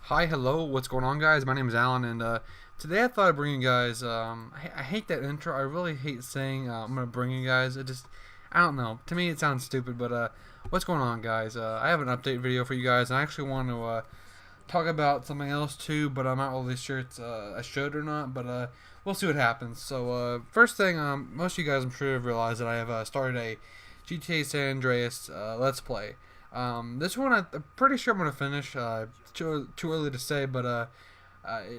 Hi, hello, what's going on, guys? My name is Alan, and today I thought I'd bring you guys. I hate that intro. I really hate saying I'm gonna bring you guys. I don't know. To me, it sounds stupid, but what's going on, guys? I have an update video for you guys, and I actually want to talk about something else too, but I'm not really sure it's I should or not. But we'll see what happens. So first thing, most of you guys, I'm sure, have realized that I have started a GTA San Andreas Let's Play. This one I'm pretty sure I'm gonna finish. Too early to say, but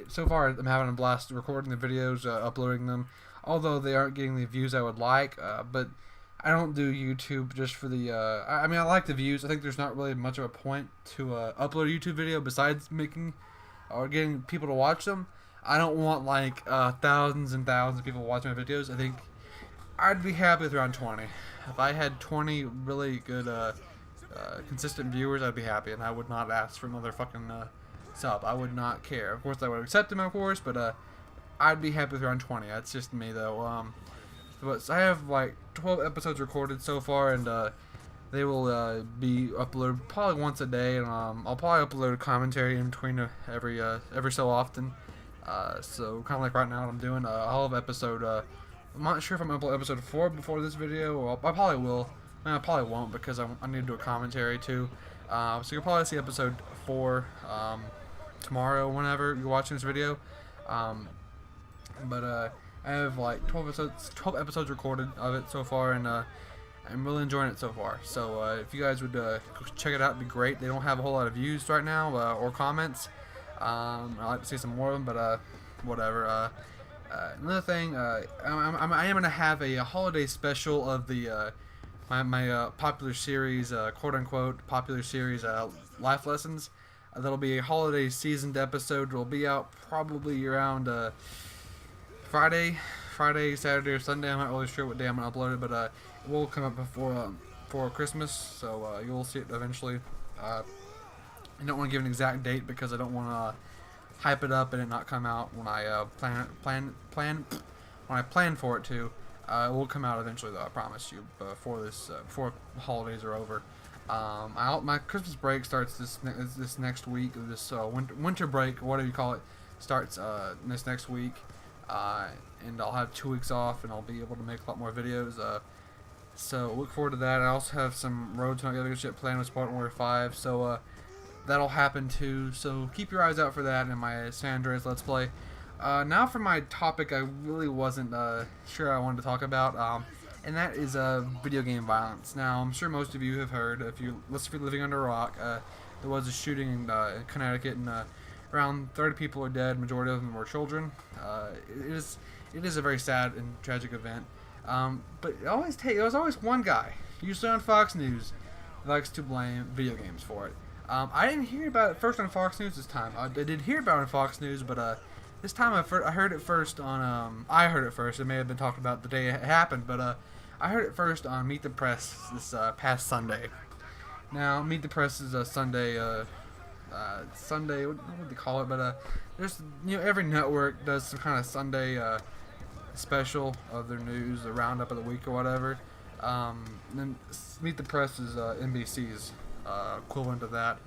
so far I'm having a blast recording the videos, uploading them. Although they aren't getting the views I would like, but I don't do YouTube just for the. I mean, I like the views. I think there's not really much of a point to upload a YouTube video besides making or getting people to watch them. I don't want like thousands and thousands of people watching my videos. I think I'd be happy with around 20. If I had 20 really good consistent viewers, I'd be happy, and I would not ask for another fucking sub. I would not care. Of course, I would accept them, of course, but I'd be happy with around 20. That's just me, though. But I have like 12 episodes recorded so far, and they will be uploaded probably once a day, and I'll probably upload a commentary in between every so often. So kind of like right now, what I'm doing. I'll have episode. I'm not sure if I'm gonna upload episode 4 before this video, or I probably will. I probably won't because I need to do a commentary too. So you'll probably see episode 4 tomorrow whenever you're watching this video. But I have like 12 episodes recorded of it so far, and I'm really enjoying it so far. So if you guys would check it out, it'd be great. They don't have a whole lot of views right now or comments. I'd like to see some more of them, but whatever. Another thing, I am gonna have a holiday special of the my popular series, quote unquote popular series, Life Lessons. That'll be a holiday seasoned episode. It'll be out probably around Friday, Saturday, or Sunday. I'm not really sure what day I'm gonna upload it, but it will come up before Christmas, so you'll see it eventually. I don't want to give an exact date because I don't want to hype it up and it not come out when I plan for it to. It will come out eventually, though. I promise you. Before holidays are over. My Christmas break starts this next week. This winter break, whatever you call it, starts this next week. And I'll have 2 weeks off, and I'll be able to make a lot more videos. So look forward to that. I also have some Road to Not shit planned with Spartan Warrior 5. So that'll happen too. So keep your eyes out for that in my San Andreas Let's Play. Now for my topic I really wasn't sure I wanted to talk about, and that is video game violence. Now, I'm sure most of you have heard, if you're living under a rock, there was a shooting in Connecticut, and around 30 people are dead, majority of them were children. It is a very sad and tragic event, but there was always one guy, usually on Fox News, that likes to blame video games for it. I didn't hear about it first on Fox News this time. I did hear about it on Fox News, but this time I heard it first on, I heard it first. It may have been talked about the day it happened, but I heard it first on Meet the Press this past Sunday. Now, Meet the Press is a Sunday, what would they call it? But there's, every network does some kind of Sunday special of their news, a roundup of the week or whatever. Then Meet the Press is NBC's equivalent of that.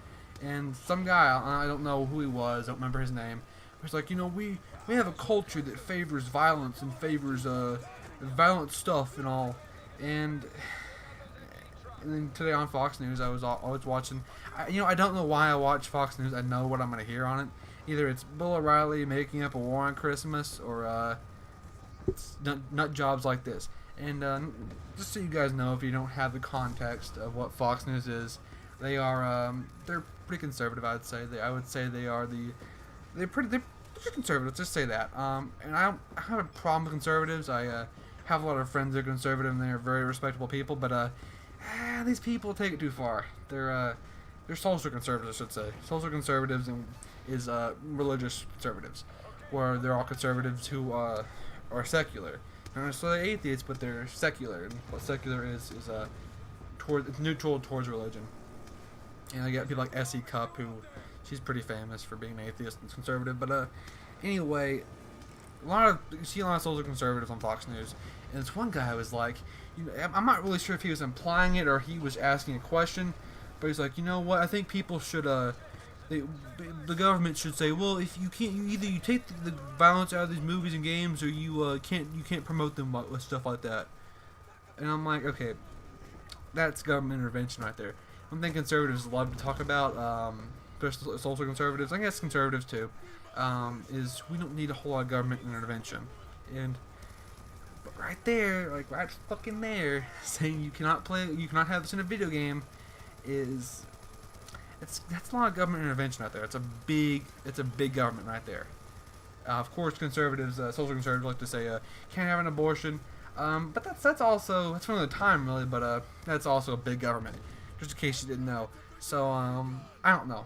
And some guy, I don't know who he was, I don't remember his name. It's like, we have a culture that favors violence and favors violent stuff and all. And then today on Fox News, I was watching. I don't know why I watch Fox News. I know what I'm gonna hear on it. Either it's Bill O'Reilly making up a war on Christmas, or nut jobs like this. And just so you guys know, if you don't have the context of what Fox News is, they're pretty conservative. I would say they're pretty conservative. Just say that. And I have a problem with conservatives. I have a lot of friends that are conservative, and they're very respectable people. But these people take it too far. They're social conservatives, I should say. Social conservatives is religious conservatives, where they're all conservatives who are secular. They're not necessarily atheists, but they're secular. And what secular is it's neutral towards religion. And I get people like S.E. Cupp, who she's pretty famous for being an atheist and conservative. But anyway, you see a lot of social conservatives on Fox News, and this one guy was like, I'm not really sure if he was implying it or he was asking a question, but he's like, you know what? I think people should they, the government should say, well, if you can't, you take the violence out of these movies and games, or you can't promote them with stuff like that. And I'm like, okay, that's government intervention right there. One thing conservatives love to talk about, especially social conservatives, I guess conservatives too, is we don't need a whole lot of government intervention. And but right there, like right fucking there, saying you cannot have this in a video game, that's a lot of government intervention right there. It's a big government right there. Of course, conservatives, social conservatives like to say can't have an abortion, but that's from the time really, but that's also a big government. Just in case you didn't know. So I don't know.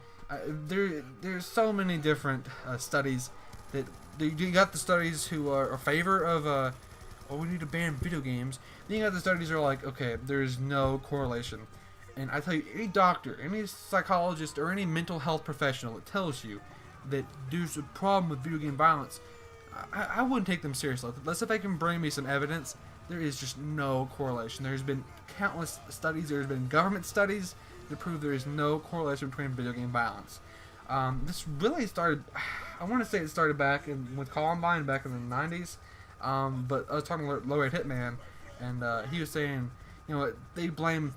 There's so many different studies that you got the studies who are in favor of we need to ban video games. Then you got the studies who are like, okay, there's no correlation. And I tell you, any doctor, any psychologist, or any mental health professional that tells you that there's a problem with video game violence, I wouldn't take them seriously. Unless if they can bring me some evidence, there is just no correlation. There's been countless studies, there's been government studies to prove there is no correlation between video game violence. This really started, I want to say it started back with Columbine back in the 90s, but I was talking to Low Rate Hitman, and he was saying, you know, they blame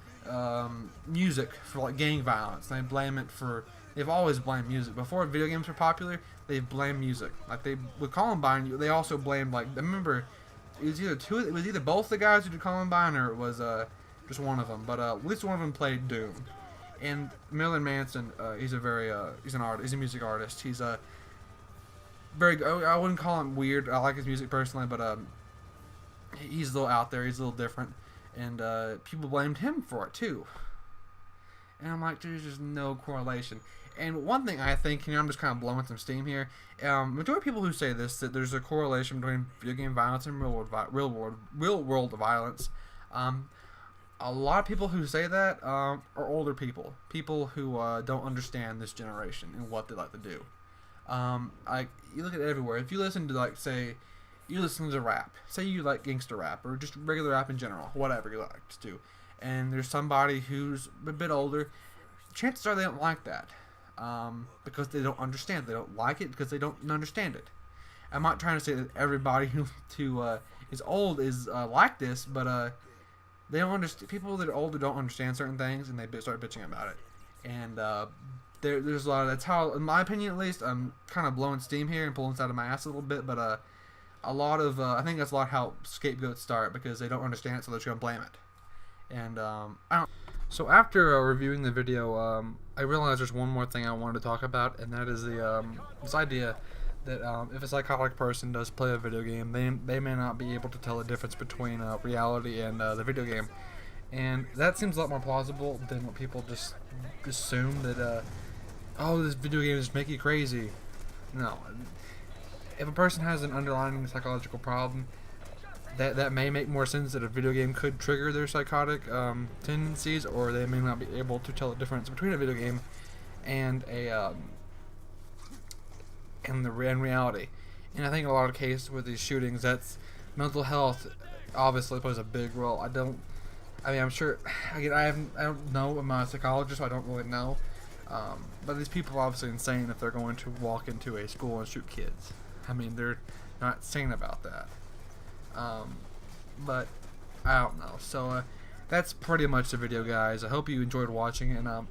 music for like gang violence. They've always blamed music. Before video games were popular, they blamed music. Like with Columbine, they also blamed, like, I remember it was either both the guys who did Columbine, or it was just one of them. But at least one of them played Doom. And Marilyn Manson, he's an artist, he's a music artist. He's a I wouldn't call him weird. I like his music personally, but he's a little out there. He's a little different, and people blamed him for it too. And I'm like, there's just no correlation. And one thing I think, I'm just kind of blowing some steam here. Majority of people who say this, that there's a correlation between video game violence and real world violence. A lot of people who say that are older people who don't understand this generation and what they like to do. You look at it everywhere. If you listen to, like, say, you listen to rap, say you like gangster rap or just regular rap in general, whatever you like to do, and there's somebody who's a bit older, chances are they don't like that, because they don't understand. They don't like it because they don't understand it. I'm not trying to say that everybody who is old is like this, but they don't understand. People that are older don't understand certain things, and they start bitching about it. And there's a lot of, that's how, in my opinion at least, I'm kind of blowing steam here and pulling this out of my ass a little bit, but a lot of I think that's a lot how scapegoats start, because they don't understand it, so they're just gonna blame it. And So after reviewing the video, I realized there's one more thing I wanted to talk about, and that is this idea that if a psychotic person does play a video game, they may not be able to tell the difference between reality and the video game. And that seems a lot more plausible than what people just assume that, oh, this video game just make you crazy. No. If a person has an underlying psychological problem, that may make more sense, that a video game could trigger their psychotic tendencies, or they may not be able to tell the difference between a video game and and reality. And I think in a lot of cases with these shootings, that's mental health obviously plays a big role. I'm sure, again, I don't know, I'm not a psychologist, so I don't really know, but these people are obviously insane if they're going to walk into a school and shoot kids. I mean, they're not sane about that. But I don't know. So that's pretty much the video, guys. I hope you enjoyed watching it. And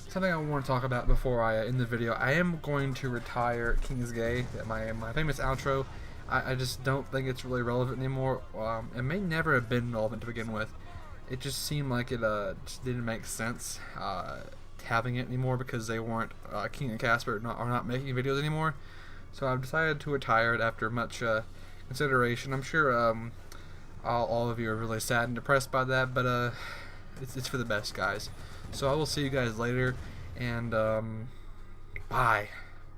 something I want to talk about before I end the video, I am going to retire King is Gay, my famous outro. I just don't think it's really relevant anymore. It may never have been relevant to begin with. It just seemed like it just didn't make sense having it anymore, because they weren't, King and Casper are not making videos anymore. So I've decided to retire it after much consideration. I'm sure all of you are really sad and depressed by that, but it's for the best, guys. So I will see you guys later, and bye.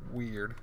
Weird.